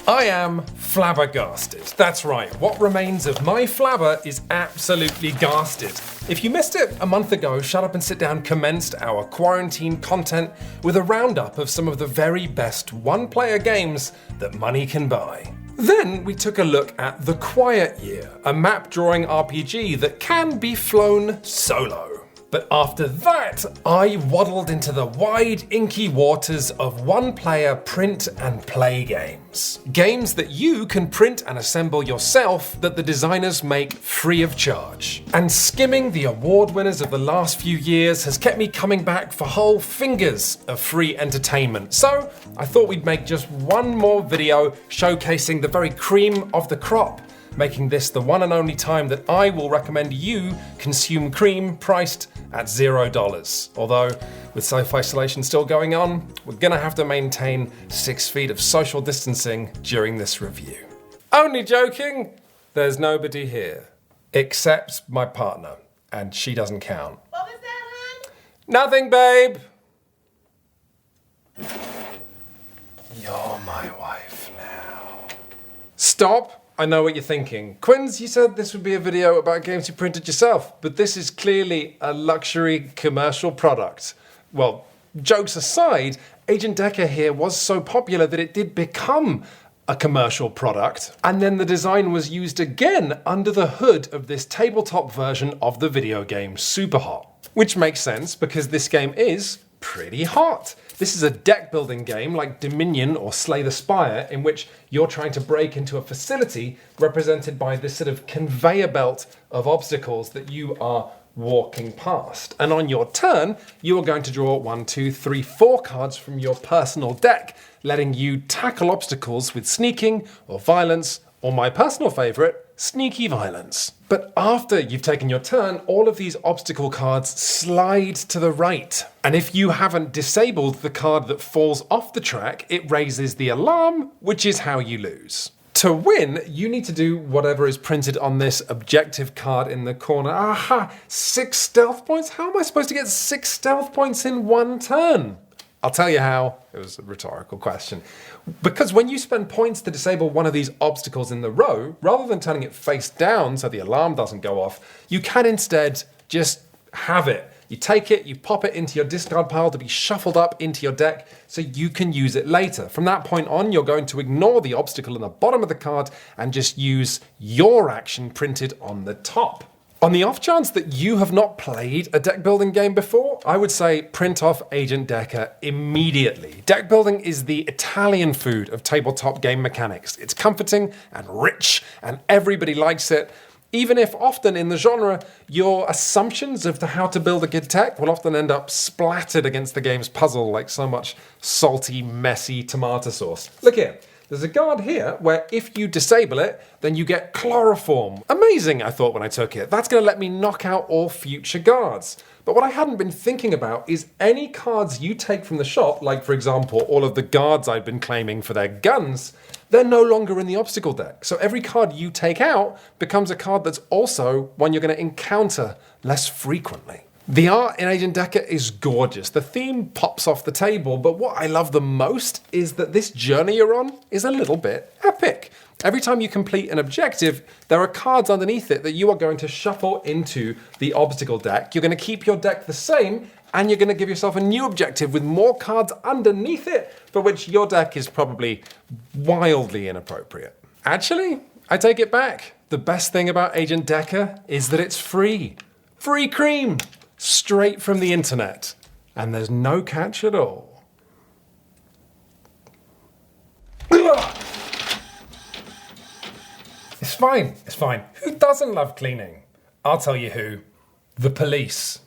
I am flabbergasted. That's right, what remains of my flabber is absolutely gasted. If you missed it a month ago, Shut Up and Sit Down commenced our quarantine content with a roundup of some of the very best one-player games that money can buy. Then we took a look at The Quiet Year, a map drawing RPG that can be flown solo. But after that, I waddled into the wide, inky waters of one-player print and play games. Games that you can print and assemble yourself that the designers make free of charge. And skimming the award winners of the last few years has kept me coming back for whole fingers of free entertainment. So I thought we'd make just one more video showcasing the very cream of the crop, making this the one and only time that I will recommend you consume cream priced at $0. Although, with self-isolation still going on, we're gonna have to maintain 6 feet of social distancing during this review. Only joking, there's nobody here. Except my partner, and she doesn't count. What was that, hon? Nothing, babe. You're my wife now. Stop. I know what you're thinking. Quinns, you said this would be a video about games you printed yourself, but this is clearly a luxury commercial product. Well, jokes aside, Agent Decker here was so popular that it did become a commercial product, and then the design was used again under the hood of this tabletop version of the video game Superhot. Which makes sense because this game is pretty hot. This is a deck building game like Dominion or Slay the Spire, in which you're trying to break into a facility represented by this sort of conveyor belt of obstacles that you are walking past. And on your turn, you are going to draw 1, 2, 3, 4 cards from your personal deck, letting you tackle obstacles with sneaking or violence, or my personal favorite, sneaky violence. But after you've taken your turn, all of these obstacle cards slide to the right. And if you haven't disabled the card that falls off the track, it raises the alarm, which is how you lose. To win, you need to do whatever is printed on this objective card in the corner. Aha! 6 stealth points? How am I supposed to get 6 stealth points in one turn? I'll tell you how. It was a rhetorical question. Because when you spend points to disable one of these obstacles in the row, rather than turning it face down so the alarm doesn't go off, you can instead just have it. You take it, you pop it into your discard pile to be shuffled up into your deck so you can use it later. From that point on, you're going to ignore the obstacle in the bottom of the card and just use your action printed on the top. On the off chance that you have not played a deck building game before, I would say print off Agent Decker immediately. Deck building is the Italian food of tabletop game mechanics. It's comforting and rich, and everybody likes it. Even if often in the genre, your assumptions of how to build a good deck will often end up splattered against the game's puzzle like so much salty, messy tomato sauce. Look here. There's a guard here where if you disable it, then you get chloroform. Amazing, I thought when I took it. That's going to let me knock out all future guards. But what I hadn't been thinking about is any cards you take from the shop, like for example, all of the guards I'd been claiming for their guns, they're no longer in the obstacle deck. So every card you take out becomes a card that's also one you're going to encounter less frequently. The art in Agent Decker is gorgeous. The theme pops off the table, but what I love the most is that this journey you're on is a little bit epic. Every time you complete an objective, there are cards underneath it that you are going to shuffle into the obstacle deck. You're going to keep your deck the same, and you're going to give yourself a new objective with more cards underneath it, for which your deck is probably wildly inappropriate. Actually, I take it back. The best thing about Agent Decker is that it's free. Free cream! Straight from the internet. And there's no catch at all. It's fine, it's fine. Who doesn't love cleaning? I'll tell you who. The police.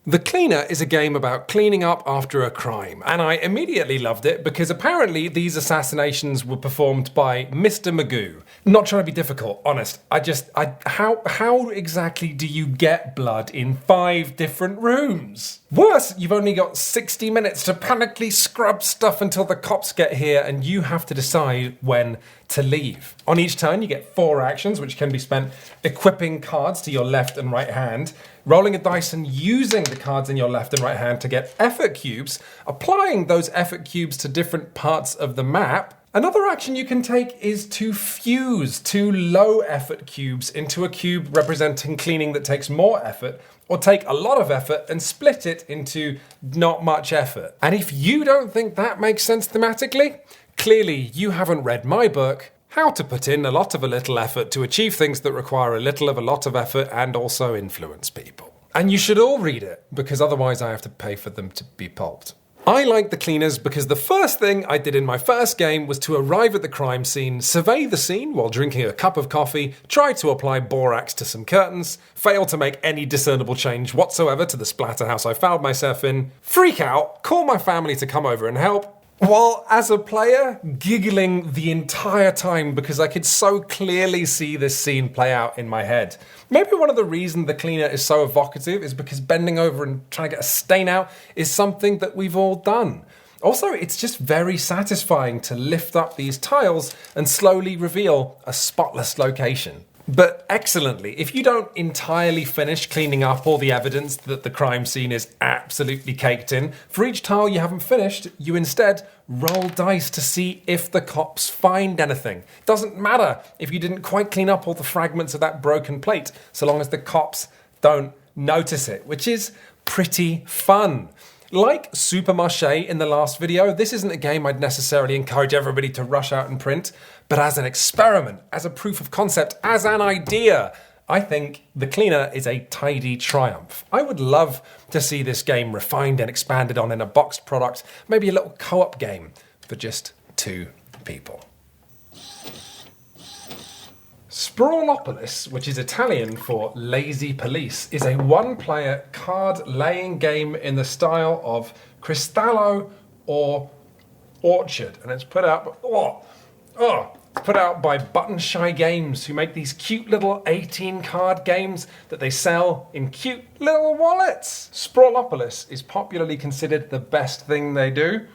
The Cleaner is a game about cleaning up after a crime, and I immediately loved it because apparently these assassinations were performed by Mr. Magoo. Not trying to be difficult, honest. How exactly do you get blood in 5 different rooms? Worse, you've only got 60 minutes to panically scrub stuff until the cops get here and you have to decide when to leave. On each turn, you get 4 actions, which can be spent equipping cards to your left and right hand, rolling a dice and using the cards in your left and right hand to get effort cubes, applying those effort cubes to different parts of the map, Another action you can take is to fuse two low effort cubes into a cube representing cleaning that takes more effort, or take a lot of effort and split it into not much effort. And if you don't think that makes sense thematically, clearly you haven't read my book, How to Put in a Lot of a Little Effort to Achieve Things That Require a Little of a Lot of Effort and Also Influence People. And you should all read it, because otherwise I have to pay for them to be pulped. I like the cleaners because the first thing I did in my first game was to arrive at the crime scene, survey the scene while drinking a cup of coffee, try to apply borax to some curtains, fail to make any discernible change whatsoever to the splatterhouse I found myself in, freak out, call my family to come over and help, while as a player, giggling the entire time because I could so clearly see this scene play out in my head. Maybe one of the reasons the cleaner is so evocative is because bending over and trying to get a stain out is something that we've all done. Also, it's just very satisfying to lift up these tiles and slowly reveal a spotless location. But excellently, if you don't entirely finish cleaning up all the evidence that the crime scene is absolutely caked in, for each tile you haven't finished, you instead roll dice to see if the cops find anything. Doesn't matter if you didn't quite clean up all the fragments of that broken plate, so long as the cops don't notice it, which is pretty fun. Like Supermarché in the last video, this isn't a game I'd necessarily encourage everybody to rush out and print, but as an experiment, as a proof of concept, as an idea, I think the cleaner is a tidy triumph. I would love to see this game refined and expanded on in a boxed product, maybe a little co-op game for just 2 people. Sprawlopolis, which is Italian for Lazy Police, is a one-player card-laying game in the style of Cristallo or Orchard, and it's put out by Button Shy Games, who make these cute little 18-card games that they sell in cute little wallets. Sprawlopolis is popularly considered the best thing they do.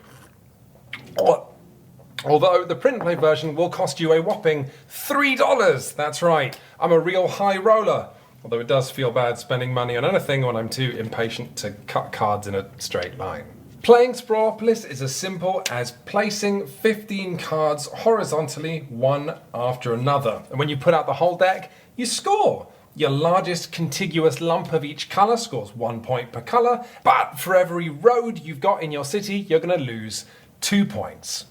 Although the print play version will cost you a whopping $3. That's right, I'm a real high roller. Although it does feel bad spending money on anything when I'm too impatient to cut cards in a straight line. Playing Sprawlopolis is as simple as placing 15 cards horizontally, one after another. And when you put out the whole deck, you score. Your largest contiguous lump of each colour scores 1 point per colour, but for every road you've got in your city, you're going to lose 2 points.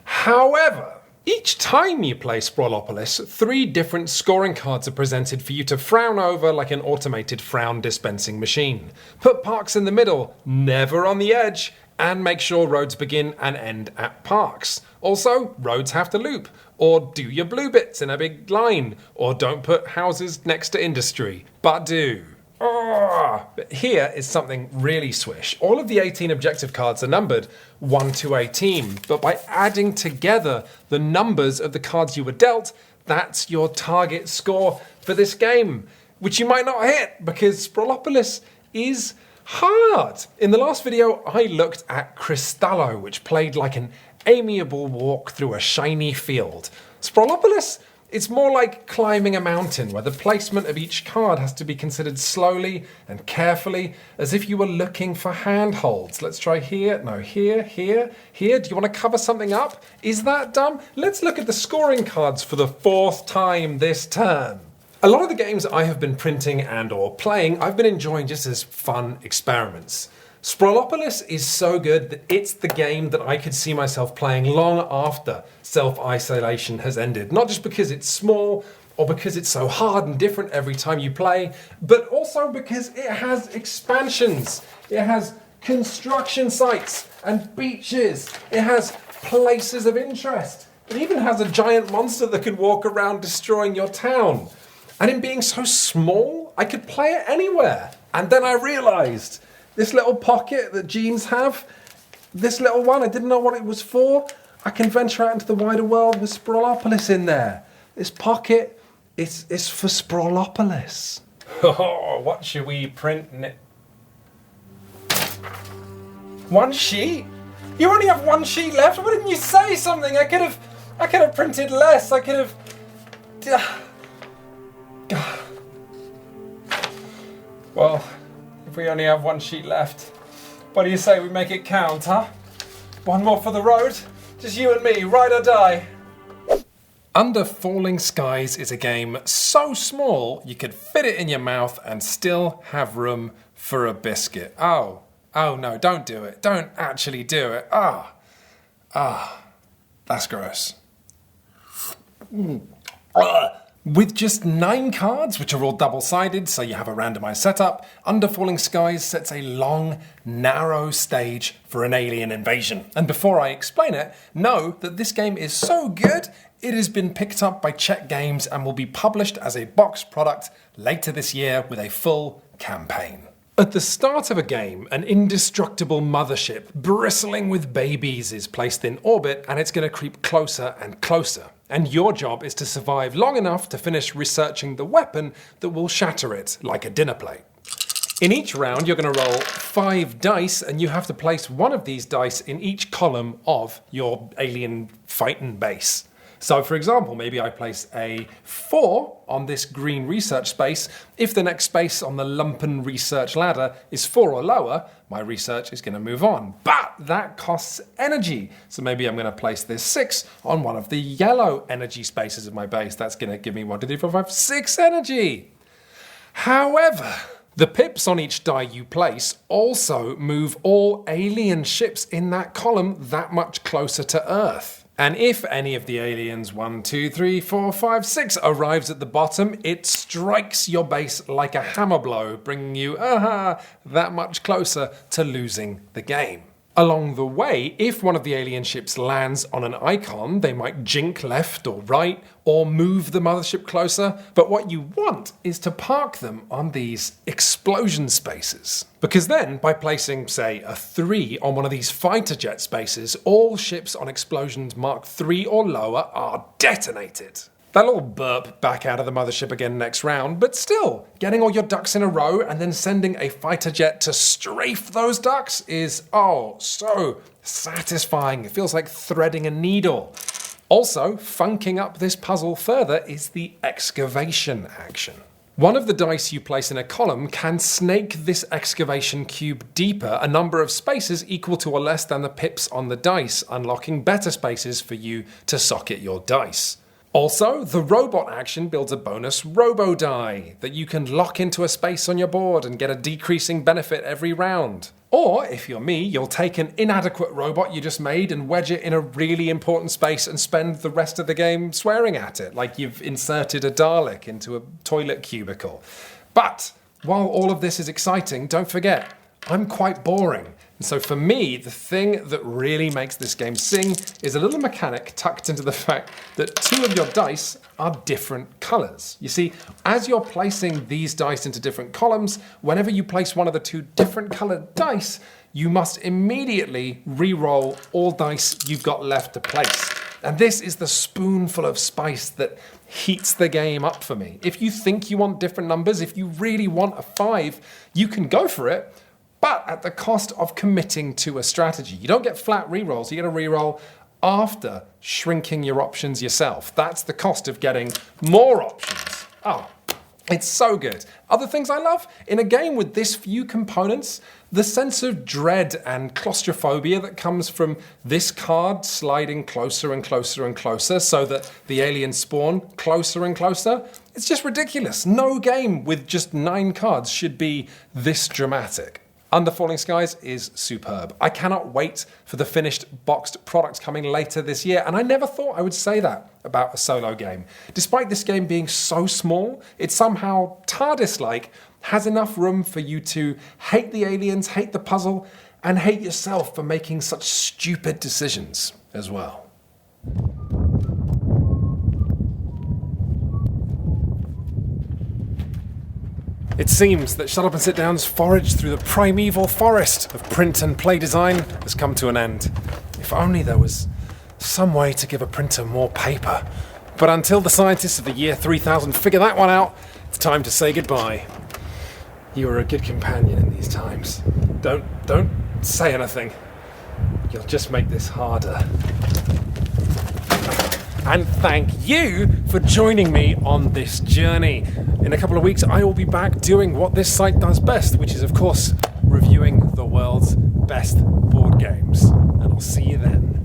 However, each time you play Sprawlopolis, 3 different scoring cards are presented for you to frown over like an automated frown dispensing machine. Put parks in the middle, never on the edge, and make sure roads begin and end at parks. Also, roads have to loop, or do your blue bits in a big line, or don't put houses next to industry, but do. But here is something really swish. All of the 18 objective cards are numbered 1 to 18, but by adding together the numbers of the cards you were dealt, that's your target score for this game, which you might not hit because Sprawlopolis is hard. In the last video, I looked at Cristallo, which played like an amiable walk through a shiny field. Sprawlopolis, it's more like climbing a mountain where the placement of each card has to be considered slowly and carefully as if you were looking for handholds. Let's try here, no, here, here, here. Do you want to cover something up? Is that dumb? Let's look at the scoring cards for the 4th time this turn. A lot of the games I have been printing and or playing, I've been enjoying just as fun experiments. Sprawlopolis is so good that it's the game that I could see myself playing long after self-isolation has ended. Not just because it's small or because it's so hard and different every time you play, but also because it has expansions. It has construction sites and beaches. It has places of interest. It even has a giant monster that can walk around destroying your town. And in being so small, I could play it anywhere. And then I realized this little pocket that jeans have, this little one, I didn't know what it was for. I can venture out into the wider world with Sprawlopolis in there. This pocket is for Sprawlopolis. Oh, what should we print? 1 sheet? You only have 1 sheet left? Why didn't you say something? I could have printed less. I could have. Well, if we only have 1 sheet left, what do you say we make it count, huh? 1 more for the road? Just you and me, ride or die. Under Falling Skies is a game so small you could fit it in your mouth and still have room for a biscuit. Oh no, don't do it. Don't actually do it. That's gross. With just 9 cards, which are all double-sided, so you have a randomized setup, Under Falling Skies sets a long, narrow stage for an alien invasion. And before I explain it, know that this game is so good, it has been picked up by Czech Games and will be published as a boxed product later this year with a full campaign. At the start of a game, an indestructible mothership bristling with babies is placed in orbit, and it's going to creep closer and closer. And your job is to survive long enough to finish researching the weapon that will shatter it like a dinner plate. In each round, you're going to roll 5 dice, and you have to place one of these dice in each column of your alien fighting base. So for example, maybe I place a 4 on this green research space. If the next space on the lumpen research ladder is 4 or lower, my research is going to move on. But that costs energy. So maybe I'm going to place this 6 on one of the yellow energy spaces of my base. That's going to give me 1, 2, 3, 4, 5, 6 energy. However, the pips on each die you place also move all alien ships in that column that much closer to Earth. And if any of the aliens 1, 2, 3, 4, 5, 6 arrives at the bottom, it strikes your base like a hammer blow, bringing you that much closer to losing the game. Along the way, if one of the alien ships lands on an icon, they might jink left or right or move the mothership closer. But what you want is to park them on these explosion spaces. Because then, by placing, say, a 3 on one of these fighter jet spaces, all ships on explosions marked 3 or lower are detonated. They'll all burp back out of the mothership again next round, but still, getting all your ducks in a row and then sending a fighter jet to strafe those ducks is, so satisfying. It feels like threading a needle. Also, funking up this puzzle further is the excavation action. One of the dice you place in a column can snake this excavation cube deeper a number of spaces equal to or less than the pips on the dice, unlocking better spaces for you to socket your dice. Also, the robot action builds a bonus robo die that you can lock into a space on your board and get a decreasing benefit every round. Or, if you're me, you'll take an inadequate robot you just made and wedge it in a really important space and spend the rest of the game swearing at it, like you've inserted a Dalek into a toilet cubicle. But, while all of this is exciting, don't forget, I'm quite boring. And so for me, the thing that really makes this game sing is a little mechanic tucked into the fact that 2 of your dice are different colors. You see, as you're placing these dice into different columns, whenever you place one of the 2 different colored dice, you must immediately re-roll all dice you've got left to place. And this is the spoonful of spice that heats the game up for me. If you think you want different numbers, if you really want a 5, you can go for it, but at the cost of committing to a strategy. You don't get flat rerolls, you get a reroll after shrinking your options yourself. That's the cost of getting more options. It's so good. Other things I love? In a game with this few components, the sense of dread and claustrophobia that comes from this card sliding closer and closer and closer so that the aliens spawn closer and closer. It's just ridiculous. No game with just 9 cards should be this dramatic. Under Falling Skies is superb. I cannot wait for the finished boxed product coming later this year, and I never thought I would say that about a solo game. Despite this game being so small, it somehow, TARDIS-like, has enough room for you to hate the aliens, hate the puzzle, and hate yourself for making such stupid decisions as well. It seems that Shut Up and Sit Down's forage through the primeval forest of print and play design has come to an end. If only there was some way to give a printer more paper. But until the scientists of the year 3000 figure that one out, it's time to say goodbye. You are a good companion in these times. Don't say anything. You'll just make this harder. And thank you for joining me on this journey. In a couple of weeks, I will be back doing what this site does best, which is, of course, reviewing the world's best board games. And I'll see you then.